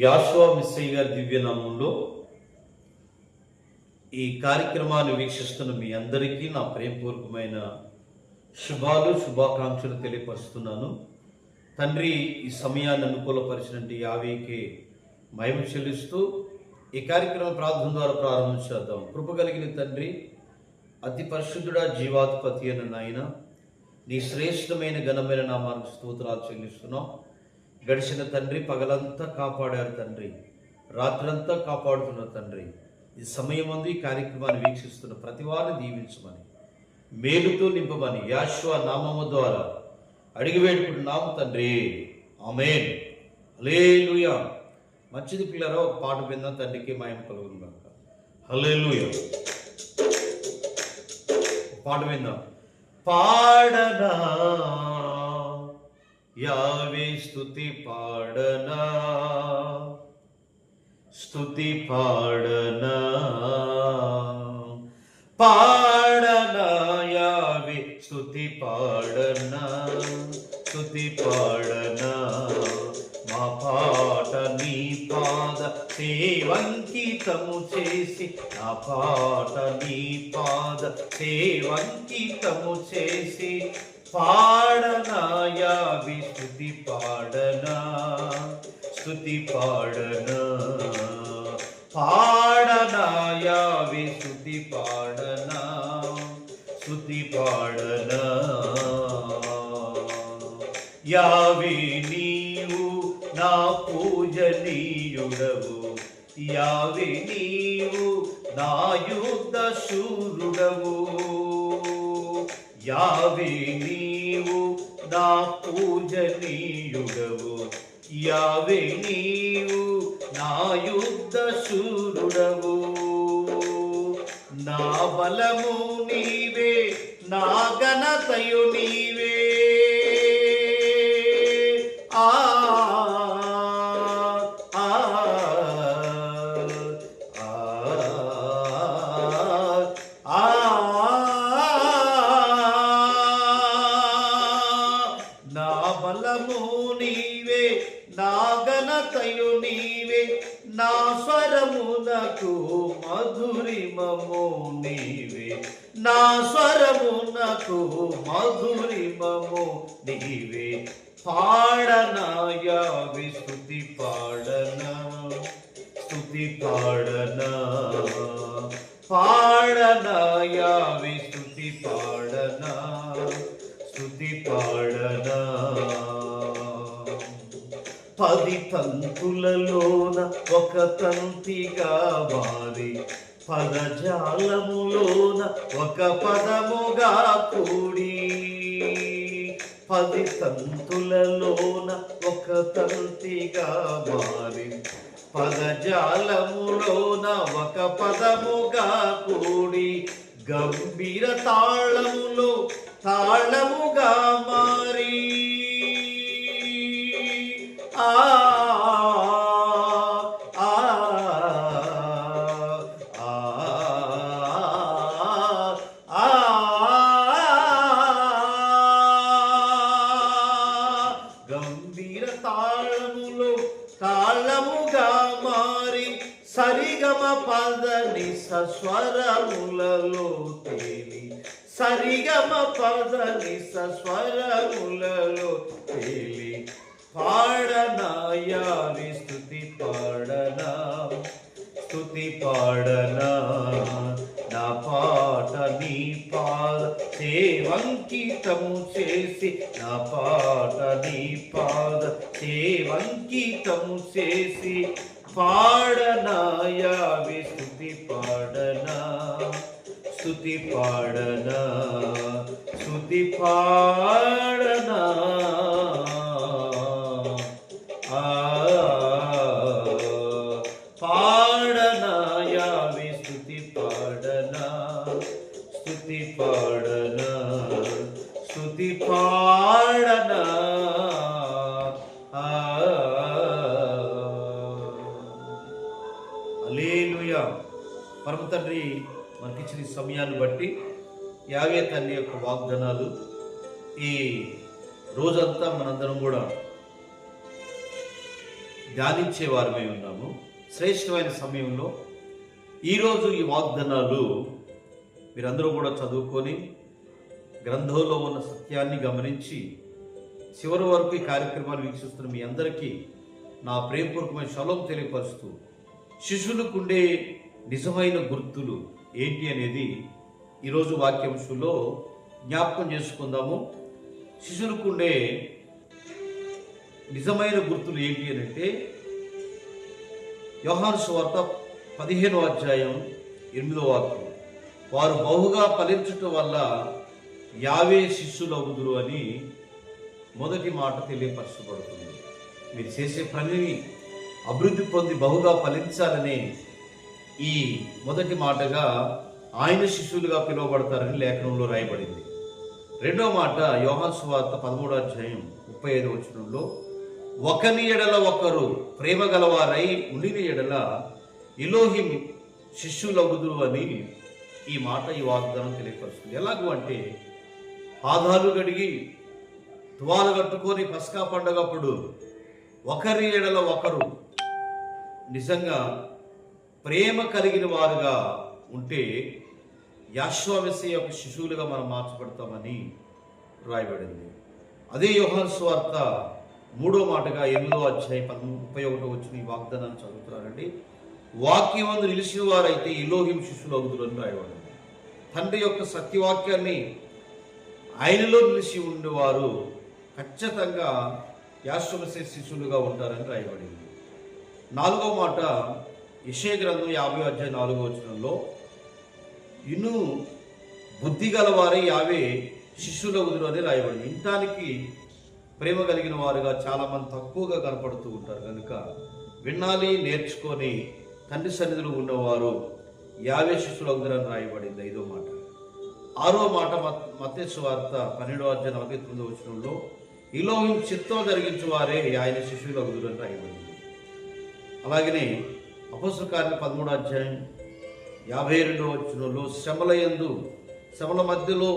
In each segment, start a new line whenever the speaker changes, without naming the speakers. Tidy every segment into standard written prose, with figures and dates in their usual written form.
యాషువా మిస్సయ్య గారి దివ్యనామంలో ఈ కార్యక్రమాన్ని వీక్షిస్తున్న మీ అందరికీ నా ప్రేమపూర్వకమైన శుభాకాంక్షలు తెలియపరుస్తున్నాను. తండ్రి ఈ సమయాన్ని అనుకూలపరిచినట్టు యావేకే మహిమ చెల్లిస్తూ ఈ కార్యక్రమం ప్రార్థన ద్వారా ప్రారంభం చేద్దాం. కృప కలిగిన తండ్రి, అతి పరిశుద్ధుడా, జీవాధిపతి అయిన నాయన, నీ శ్రేష్టమైన ఘనమైన నామానికి స్తోత్రాలు చెల్లిస్తున్నాం. గడిచిన తండ్రి పగలంతా కాపాడారు తండ్రి, రాత్రంతా కాపాడుతున్న తండ్రి, ఈ సమయం అందు ఈ కార్యక్రమాన్ని వీక్షిస్తున్న ప్రతి వారిని దీవించమని, మేలుతో నింపమని యాషువా నామము ద్వారా అడిగి వేడుకుంటున్నాము తండ్రి. ఆమేన్. హల్లెలూయా. మంచిది పిల్లరా, ఒక పాట విందాం. తండ్రికి మహిమ కలుగును గాక. హల్లెలూయా. పాట విందాం. పాడనా యావే స్తుతి పాడనా, స్తుతి పాడనా, పాడనా యావే స్తుతి పాడనా, స్తుతి పాడనా. మా పాట నీ పాద సేవంకితము చేసి, నా పాట నీ పాద సేవంకితము చేసి, పాడనా యావే స్తుతి పాడనా, స్తుతి పాడనా, పాడనా యావే స్తుతి పాడనా, స్తుతి పాడనా. యావే నీవు నా పూజనీయుడవు, యావే నీవు నా యుద్ధ శూరుడవు, యావే నీవు నా పూజనీయుడవు, యావే నీవు నా యుద్ధ శూరుడవు. నా బలము నీవే, నా ఘనతయు నీవే, నా బలము నీవే, నా ఘనతయు నీవే, నా స్వరమునకు మధురిమము నీవే, నా స్వరమునకు మధురిమము నీవే. పాడనా యావే స్తుతి పాడనా, స్తుతి పాడనా, పాడనా యావే స్తుతి పాడనా, స్తుతి పాడనా. 10 తంతులలోన ఒక తంతిగా మారి, పదజాలములోన ఒక పదముగా కూడి, 10 తంతులలోన ఒక తంతిగా మారి, పదజాలములోన ఒక పదముగా కూడి, గంభీర తాళములో తాళముగా మారి, గంభీర తాళములో తాళముగా మారి, సరిగమ పదని సస్వరములలో తేలి, సరిగమ పదని సస్వరములలో తేలి, పాడనా యావే స్తుతి పాడనా, స్తుతి పాడనా. నా పాట నీ పాద సేవంకితము చేసి, నా పాట నీ పాద సేవంకితము చేసి, పాడనా యావే స్తుతి పాడనా, స్తుతి పాడనా, స్తుతి పాడనా. పాడనా యావే స్తుతి పాడనా, స్తుతి పాడనా, స్తుతి పాడనా. హల్లెలూయా. పరమ తండ్రి మనకిచ్చిన సమయాన్ని బట్టి యావే తండ్రి యొక్క వాగ్దానాలు ఈ రోజంతా మనందరం కూడా ధ్యానించే వారమై ఉన్నాము. శ్రేష్టమైన సమయంలో ఈరోజు ఈ వాగ్దానాలు మీరందరూ కూడా చదువుకొని గ్రంథంలో ఉన్న సత్యాన్ని గమనించి చివరి వరకు ఈ కార్యక్రమాలు వీక్షిస్తున్న మీ అందరికీ నా ప్రేమపూర్వకమైన షలోం తెలియపరుస్తూ, శిష్యులకుండే నిజమైన గుర్తులు ఏంటి అనేది ఈరోజు వాక్యాంశంలో జ్ఞాపకం చేసుకుందాము. శిష్యులకుండే నిజమైన గుర్తులు ఏంటి అని అంటే, యోహాను సువార్త 15వ అధ్యాయం 8వ వాక్యం, వారు బహుగా ఫలించటం వల్ల యావే శిష్యులవుదురు అని మొదటి మాట తెలియపరచబడుతుంది. మీరు చేసే పనిని అభివృద్ధి పొంది బహుగా ఫలించాలనే ఈ మొదటి మాటగా ఆయన శిష్యులుగా పిలువబడతారని లేఖనంలో రాయబడింది. రెండో మాట యోహాను సువార్త 13వ అధ్యాయం 35వ వచనంలో, ఒకని ఎడల ఒకరు ప్రేమ గలవారై ఉండిన ఎడల ఎలోహిం శిష్యులగుదురు అని ఈ మాట, ఈ వాగ్దానం తెలియపరుస్తుంది. ఎలాగూ అంటే, పాదాలు గడిగి తువాలు కట్టుకొని పస్కా పండగప్పుడు ఒకరి ఎడల ఒకరు నిజంగా ప్రేమ కలిగిన వారుగా ఉంటే యెహోవా మెస్సీయ యొక్క శిశువులుగా మనం మార్చబడతామని రాయబడింది. అదే యోహాను సువార్త 3వ మాటగా 8వ అధ్యాయం 31వ వచనం ఈ వాగ్దానాన్ని చదువుతున్నారండి. వాక్యమందు నిలిచిన వారైతే ఎలోహిం శిష్యులు అవుదురు అని రాయబడింది. తండ్రి యొక్క సత్యవాక్యాన్ని ఆయనలో నిలిచి ఉండేవారు ఖచ్చితంగా యెహోవా మెస్సీయ శిష్యులుగా ఉంటారని రాయబడింది. 4వ మాట యెషయా గ్రంథం 50వ అధ్యాయం 4వ వచనంలో, ఇను బుద్ధి గలవారై యావే శిష్యులగుదురు అని రాయబడింది. ఇంటానికి ప్రేమ కలిగిన వారుగా చాలామంది తక్కువగా కనపడుతూ ఉంటారు కనుక వినాలి, నేర్చుకొని తండ్రి సన్నిధిలో ఉన్నవారు యావే శిష్యులగుదురు అని రాయబడింది. 5వ మాట. 6వ మాట మత్తయి సువార్త 12వ అధ్యాయం 49వ వచనంలో, ఎలోహిం చిత్తం జరిగించు వారే ఆయన శిష్యులగుదురు అని రాయబడింది. అలాగనే అపోస్తల కార్యాలు 13వ అధ్యాయం 52వ వచనంలో, శ్రమల మధ్యలో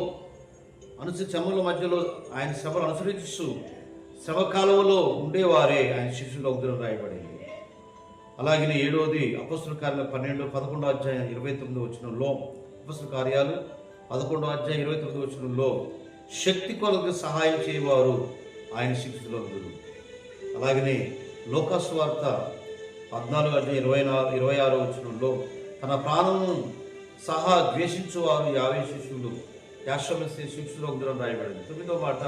ఆయన శ్రమలు అనుసరిస్తూ శ్రమకాలంలో ఉండేవారే ఆయన శిష్యులు అవుతారని రాయబడింది. అలాగనే 7వది అపోస్తల కార్యాలు 11వ అధ్యాయం 29వ వచనంలో, అపోస్తల కార్యాలు 11వ అధ్యాయం 29వ వచనంలో, శక్తి కొరకు సహాయం చేయవారు ఆయన శిష్యులు అవుతారు. అలాగనే లూకా సువార్త 14వ అధ్యాయం 26వ వచనంలో, తన ప్రాణము సహా ద్వేషించువారు యావే శిష్యులు యెహోవా మెస్సీయ శిష్యులు అవుతారని రాయబడింది. 9వ మాట,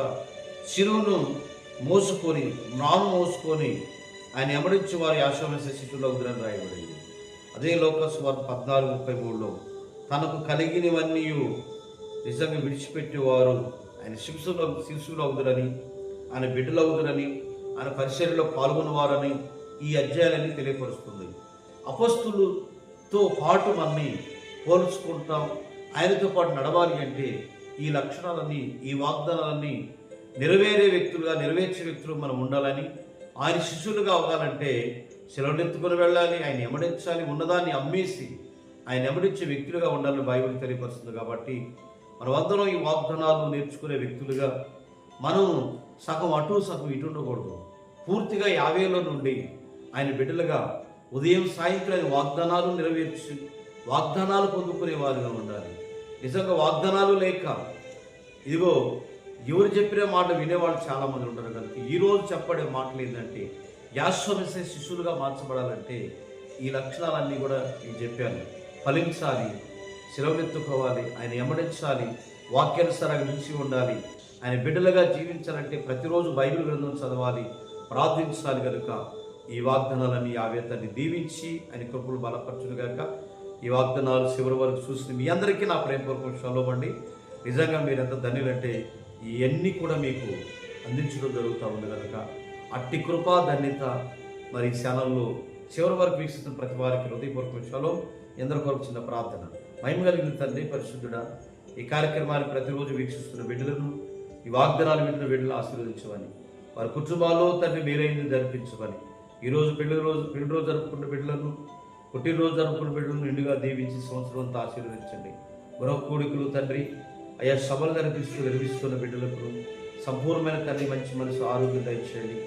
శిరువును మోసుకొని ఆయన ఎమడించి వారు యెహోవా మెస్సీయ శిష్యులు అవుతారని రాయబడింది. అదే లూకా సువార్త 14:33లో, తనకు కలిగినవన్నీ నిజంగా విడిచిపెట్టేవారు ఆయన శిష్యులు అవుతారని, ఆయన బిడ్డలు అవుతారని, ఆయన పరిచర్యలో పాల్గొన్నవారని ఈ అధ్యాయాలన్నీ తెలియపరుస్తుంది. అపొస్తలుతో పాటు మనని పోల్చుకుంటాం, ఆయనతో పాటు నడవాలి అంటే ఈ లక్షణాలన్నీ, ఈ వాగ్దానాలన్నీ నెరవేర్చే వ్యక్తులు మనం ఉండాలని, ఆయన శిష్యులుగా అవ్వాలంటే సెలవునెత్తుకుని వెళ్ళాలి, ఆయన ఎమడించాలి, ఉన్నదాన్ని అమ్మేసి ఆయన ఎమడించే వ్యక్తులుగా ఉండాలని బైబిల్ తెలియపరుస్తుంది. కాబట్టి మనం అందరం ఈ వాగ్దానాలు నేర్చుకునే వ్యక్తులుగా మనం సగం అటు సగం ఇటు ఉండకూడదు. పూర్తిగా యావేలో నుండి ఆయన బిడ్డలుగా ఉదయం సాయంత్రం వాగ్దానాలు నెరవేర్చి వాగ్దానాలు పొందుకునే వారుగా ఉండాలి. నిజంగా వాగ్దానాలు లేక ఇదిగో ఎవరు చెప్పిన మాట వినేవాళ్ళు చాలామంది ఉంటారు కనుక ఈరోజు చెప్పడే మాటలు ఏంటంటే, యెహోవా మెస్సీయ శిష్యులుగా మార్చబడాలంటే ఈ లక్షణాలన్నీ కూడా నేను చెప్పాను. ఫలించాలి, సెలవునెత్తుకోవాలి, ఆయన ఎమడించాలి, వాక్యానుసారంగా నిలిచి ఉండాలి, ఆయన బిడ్డలుగా జీవించాలంటే ప్రతిరోజు బైబిల్ గ్రంథం చదవాలి, ప్రార్థించాలి. కనుక ఈ వాగ్దానాలన్నీ యావేతాన్ని దీవించి ఆయన కృపలు బలపరచును గాక. ఈ వాగ్దానాలు చివరి వరకు చూసిన మీ అందరికీ నా ప్రేమపూర్వక షలోం అండి. నిజంగా మీరు ఎంత ధన్యులంటే ఇవన్నీ కూడా మీకు అందించడం జరుగుతూ ఉంది కనుక అట్టి కృపా ధన్యత మరి ఈ ఛానల్లో చివరి వరకు వీక్షిస్తున్న ప్రతి వారికి హృదయపూర్వక షలోం. ఎందరి కొరకు చిన్న ప్రార్థన. మహిమ కలిగిన తండ్రి పరిశుద్ధుడా, ఈ కార్యక్రమాన్ని ప్రతిరోజు వీక్షిస్తున్న బిడ్డలను, ఈ వాగ్దానాలు వింటున్న బిడ్డలను ఆశీర్వదించమని, వారి కుటుంబాల్లో తండ్రి మీరైంది జరిపించమని, ఈరోజు పెళ్లి రోజు జరుపుకున్న బిడ్డలను, పుట్టినరోజు జరుపుకున్న బిడ్డలను నిండుగా దీవించి సంవత్సరం అంతా ఆశీర్వదించండి. గృహ కూడికలు తండ్రి అయా సభలు నిర్వహిస్తున్న బిడ్డలకు సంపూర్ణమైన తండ్రి మంచి మనసు ఆరోగ్యం దయచేయండి.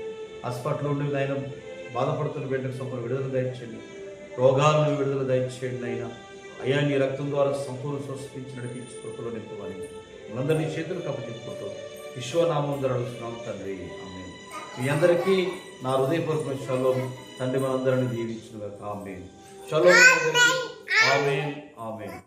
హాస్పిటల్లో ఉండి ఆయన బాధపడుతున్న బిడ్డలకు సంపూర్ణ విడుదల దయచేయండి. రోగాలను విడుదల దయచేయండి అయినా. అయ్యా నీ రక్తం ద్వారా సంపూర్ణ స్వస్థించి నడిపించి కృపలో నింపమని మనందరినీ చేతులు కప్పచెప్పుకుంటూ విశ్వనామం ద్వారా అడుగుతున్నాం తండ్రి. ఆమేన్. మీ అందరికీ నా హృదయపూర్వక షలోం. తండ్రి మనందరినీ దీవించునుగాక. ఆమేన్. షలోం అందరికీ. ఆమేన్. ఆమేన్.